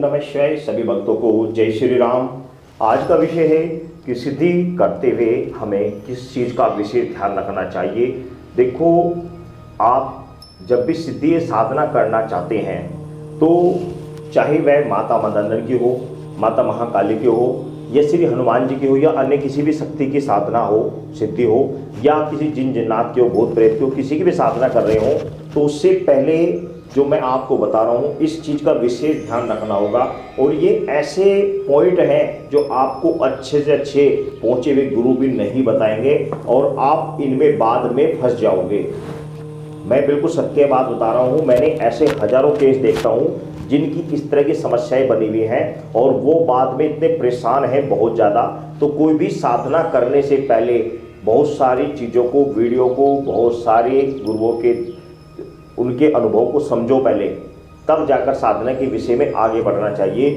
नमः शिवाय। सभी भक्तों को जय श्री राम। आज का विषय है कि सिद्धि करते हुए हमें किस चीज़ का विशेष ध्यान रखना चाहिए। देखो, आप जब भी सिद्धि साधना करना चाहते हैं तो चाहे वह माता मदन की हो, माता महाकाली की हो, या श्री हनुमान जी की हो, या अन्य किसी भी शक्ति की साधना हो, सिद्धि हो, या किसी जिन जिन्नात की हो, भूत प्रेत की हो, किसी की भी साधना कर रहे हो, तो उससे पहले जो मैं आपको बता रहा हूँ इस चीज़ का विशेष ध्यान रखना होगा। और ये ऐसे पॉइंट हैं जो आपको अच्छे से अच्छे पहुँचे हुए गुरु भी नहीं बताएंगे और आप इनमें बाद में फंस जाओगे। मैं बिल्कुल सत्य बात बता रहा हूँ। मैंने ऐसे हजारों केस देखता हूँ जिनकी इस तरह की समस्याएं बनी हुई हैं और वो बाद में इतने परेशान हैं बहुत ज़्यादा। तो कोई भी साधना करने से पहले बहुत सारी चीज़ों को, वीडियो को, बहुत सारे गुरुओं के उनके अनुभव को समझो पहले, तब जाकर साधना के विषय में आगे बढ़ना चाहिए।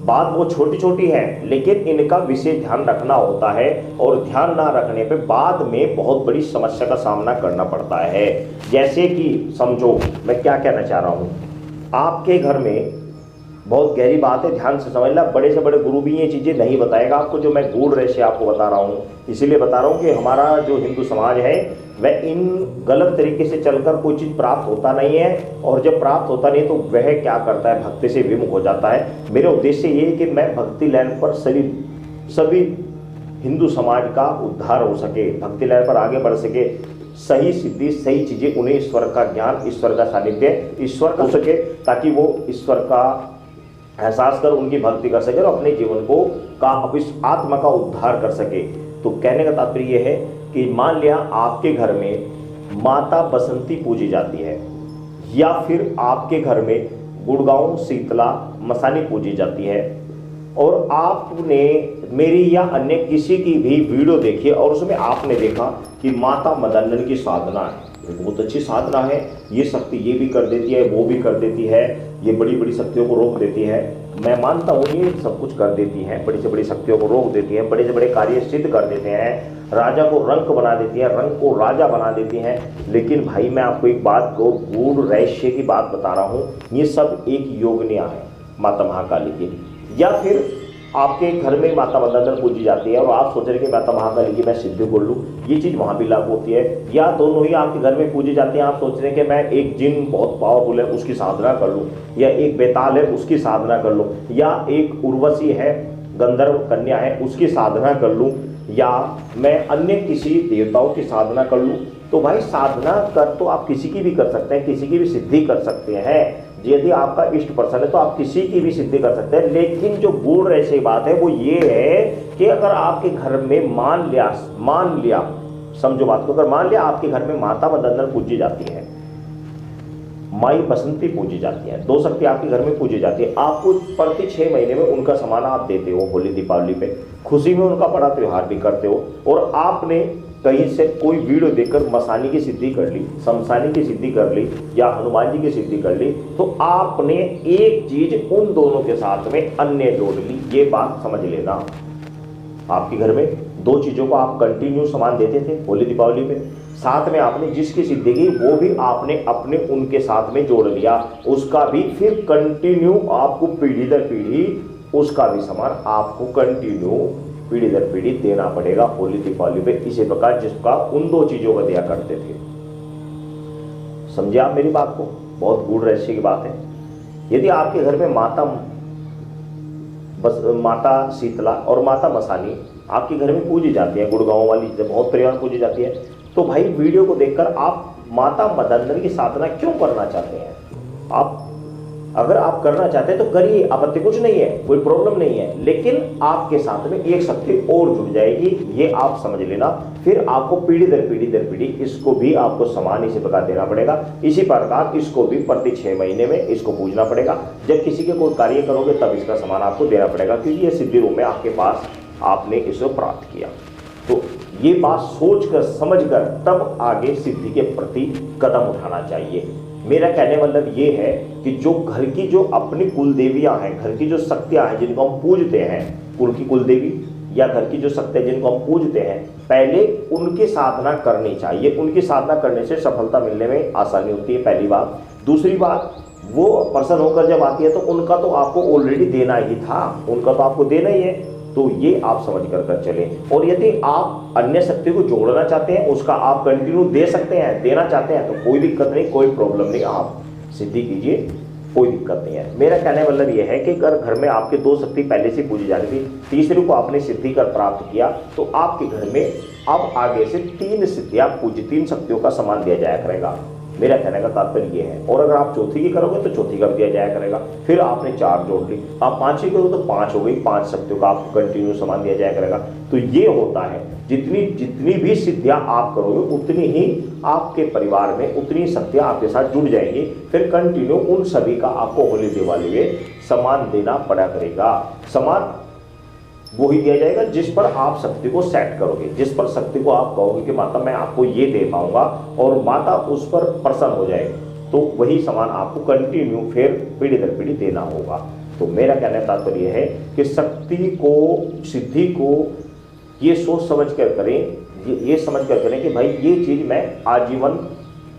बात वो छोटी छोटी है लेकिन इनका विशेष ध्यान रखना होता है और ध्यान ना रखने पे बाद में बहुत बड़ी समस्या का सामना करना पड़ता है। जैसे कि समझो मैं क्या कहना चाह रहा हूँ। आपके घर में बहुत गहरी बात है, ध्यान से समझना, बड़े से बड़े गुरु भी ये चीज़ें नहीं बताएगा आपको जो मैं गूढ़ रहस्य आपको बता रहा हूँ। इसीलिए बता रहा हूँ कि हमारा जो हिंदू समाज है वह इन गलत तरीके से चलकर कोई चीज़ प्राप्त होता नहीं है, और जब प्राप्त होता नहीं तो वह क्या करता है, भक्ति से विमुख हो जाता है। मेरा उद्देश्य ये है कि मैं भक्ति लाइन पर सभी हिंदू समाज का उद्धार हो सके, भक्ति लाइन पर आगे बढ़ सके, सही सिद्धि, सही चीज़ें उन्हें, ईश्वर का ज्ञान, ईश्वर का सानिध्य, ईश्वर का हो सके, ताकि वो ईश्वर का एहसास कर उनकी भक्ति कर सके और अपने जीवन को इस आत्मा का उद्धार कर सके। तो कहने का तात्पर्य यह है कि मान लिया आपके घर में माता बसंती पूजी जाती है, या फिर आपके घर में गुड़गांव शीतला मसानी पूजी जाती है, और आपने मेरी या अन्य किसी की भी वीडियो देखी और उसमें आपने देखा कि माता मदन की साधना है, बहुत अच्छी साधना है, ये शक्ति ये भी कर देती है, वो भी कर देती है, ये बड़ी बड़ी शक्तियों को रोक देती है। मैं मानता हूँ ये सब कुछ कर देती हैं, बड़ी से बड़ी शक्तियों को रोक देती हैं, बड़े से बड़े कार्य सिद्ध कर देते हैं, राजा को रंक बना देती हैं, रंक को राजा बना देती हैं। लेकिन भाई मैं आपको एक बात को गूढ़ रहस्य की बात बता रहा हूँ, ये सब एक योगनिया है माता महाकाली की। या फिर आपके घर में माता मदन पूजी जाती है और आप सोच रहे कि माता महाकाली की मैं सिद्धि कर लूँ, ये चीज़ वहाँ भी लागू होती है। या दोनों ही आपके घर में पूजी जाती हैं, आप सोच रहे हैं कि मैं एक जिन बहुत पावरफुल है उसकी साधना कर लूँ, या एक बेताल है उसकी साधना कर लूँ, या एक उर्वशी है, गंधर्व कन्या है, उसकी साधना कर लूँ, या मैं अन्य किसी देवताओं की साधना कर लूँ। तो भाई साधना कर तो आप किसी की भी कर सकते हैं, किसी की भी सिद्धि कर सकते हैं। यदि आपका इष्ट पर्सन है तो आप किसी की भी सिद्धि कर सकते हैं। लेकिन जो गूढ़ रहस्य बात है वो ये है कि अगर आपके घर में मान लिया समझो बात को, अगर मान लिया आपके घर में माता मदन पूजी जाती है, माई बसंती पूजी जाती है, दो शक्ति आपके घर में पूजी जाती है, आपको प्रति 6 महीने में उनका सामान आप देते हो, होली दीपावली पे खुशी में उनका बड़ा त्यौहार भी करते हो, और आपने कहीं से कोई वीडियो देखकर मसानी की सिद्धि कर ली, शमशानी की सिद्धि कर ली, या हनुमान जी की सिद्धि कर ली, तो आपने एक चीज उन दोनों के साथ में अन्य जोड़ ली। ये बात समझ लेना। आपके घर में 2 चीजों को आप कंटिन्यू सामान देते थे होली दीपावली पे, साथ में आपने जिसकी सिद्धि की वो भी आपने अपने उनके साथ में जोड़ लिया, उसका भी फिर कंटिन्यू आपको पीढ़ी दर पीढ़ी उसका भी सामान आपको कंटिन्यू पीढ़ी दर पीढ़ी देना पड़ेगा होली दीपावली पे, इसी प्रकार जिसका उन 2 चीजों का दिया करते थे। समझे आप मेरी बात को? बहुत गूढ़ रहस्य की बात है। यदि आपके घर में माता शीतला और माता मसानी आपके घर में पूजी जाती है, गुड़गांव वाली बहुत परिवार पूजी जाती है, तो भाई वीडियो को देखकर आप माता मदन की साधना क्यों करना चाहते हैं? आप अगर आप करना चाहते हैं तो करिए, आपत्ति कुछ नहीं है, कोई प्रॉब्लम नहीं है। लेकिन आपके साथ में एक शक्ति और जुड़ जाएगी, ये आप समझ लेना। फिर आपको पीढ़ी दर पीढ़ी इसको भी आपको समान इसी प्रकार देना पड़ेगा। इसी प्रकार इसको भी प्रति 6 महीने में इसको पूजना पड़ेगा। जब किसी के कोई कार्य करोगे तब इसका सामान आपको देना पड़ेगा, क्योंकि ये सिद्धि रूप में आपके पास आपने इसको प्राप्त किया। तो ये बात सोचकर समझकर तब आगे सिद्धि के प्रति कदम उठाना चाहिए। मेरा कहने मतलब ये है कि जो घर की जो अपनी कुल देवियाँ हैं, घर की जो शक्तियाँ हैं जिनको हम पूजते हैं, कुल की कुल देवी या घर की जो शक्तियाँ जिनको हम पूजते हैं, पहले उनकी साधना करनी चाहिए। उनकी साधना करने से सफलता मिलने में आसानी होती है, पहली बात। दूसरी बात, वो पर्सन होकर जब आती है तो उनका तो आपको ऑलरेडी देना ही था, उनका तो आपको देना ही है। तो ये आप समझ कर चलें। और यदि आप अन्य शक्ति को जोड़ना चाहते हैं, उसका आप कंटिन्यू दे सकते हैं, देना चाहते हैं, तो कोई दिक्कत नहीं, कोई प्रॉब्लम नहीं, आप सिद्धि कीजिए, कोई दिक्कत नहीं है। मेरा कहने मतलब यह है कि अगर घर में आपके 2 शक्ति पहले से पूजी जा रही थी, तीसरी को आपने सिद्धि कर प्राप्त किया, तो आपके घर में अब आगे से 3 सिद्धियां पूजी, 3 शक्तियों का सामान दिया जाया करेगा। मेरा कहने का तात्पर्य ये है। और अगर आप चौथी की करोगे तो चौथी का भी दिया जाया करेगा। फिर आपने 4 जोड़ ली, आप 5वीं करोगे तो 5 हो गई, 5 शक्तियों का आपको कंटिन्यू सामान दिया जाया करेगा। तो ये होता है, जितनी भी सिद्धियां आप करोगे उतनी ही आपके परिवार में उतनी शक्तियां आपके साथ जुड़ जाएंगी। फिर कंटिन्यू उन सभी का आपको होली दिवाली में सामान देना पड़ा करेगा। सामान वो ही दिया जाएगा जिस पर आप शक्ति को सेट करोगे, जिस पर शक्ति को आप कहोगे कि माता मैं आपको ये दे पाऊंगा, और माता उस पर प्रसन्न हो जाएगी, तो वही सामान आपको कंटिन्यू फिर पीढ़ी दर पीढ़ी देना होगा। तो मेरा कहने का तात्पर्य है कि शक्ति को, सिद्धि को ये सोच समझ कर करें, ये समझ कर करें कि भाई ये चीज़ मैं आजीवन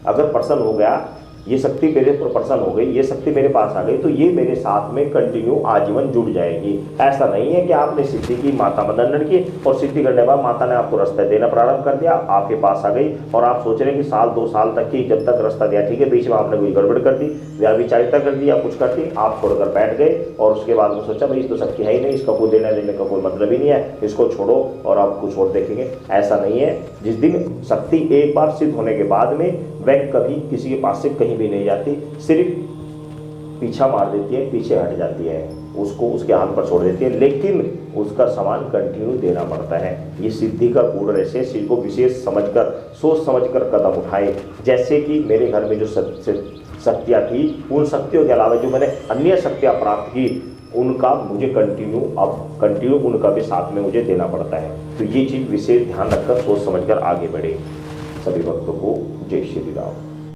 अगर प्रसन्न हो गया, ये शक्ति मेरे पर प्रसन्न हो गई, ये शक्ति मेरे पास आ गई, तो ये मेरे साथ में कंटिन्यू आजीवन जुड़ जाएगी। ऐसा नहीं है कि आपने सिद्धि की, माता मदन की, और सिद्धि करने के बाद माता ने आपको रास्ता देना प्रारंभ कर दिया, आपके पास आ गई, और आप सोच रहे हैं कि साल 2 साल तक की जब तक रास्ता दिया ठीक है, बीच में आपने कोई गड़बड़ कर दी, व्याभिचारिता कर दी या कुछ कर दी, आप छोड़कर बैठ गए, और उसके बाद में सोचा भाई इस तो शक्ति है ही नहीं, इसका कोई देना देने का कोई मतलब ही नहीं है, इसको छोड़ो और आप कुछ और देखेंगे। ऐसा नहीं है। जिस दिन शक्ति एक बार सिद्ध होने के बाद में वह कभी किसी के पास से कहीं भी नहीं जाती, सिर्फ पीछा मार देती है, पीछे हट जाती है, उसको उसके हाथ पर छोड़ देती है, लेकिन उसका सामान कंटिन्यू देना पड़ता है। ये सिद्धि का गुण ऐसे चीज को विशेष समझकर, सोच समझकर कदम उठाए। जैसे कि मेरे घर में जो शक्तियाँ थी, उन शक्तियों के अलावा जो मैंने अन्य शक्तियाँ प्राप्त की, उनका मुझे कंटिन्यू उनका भी साथ में मुझे देना पड़ता है। तो ये चीज़ विशेष ध्यान रखकर सोच समझकर आगे बढ़े। सभी भक्तों को जय श्री राम।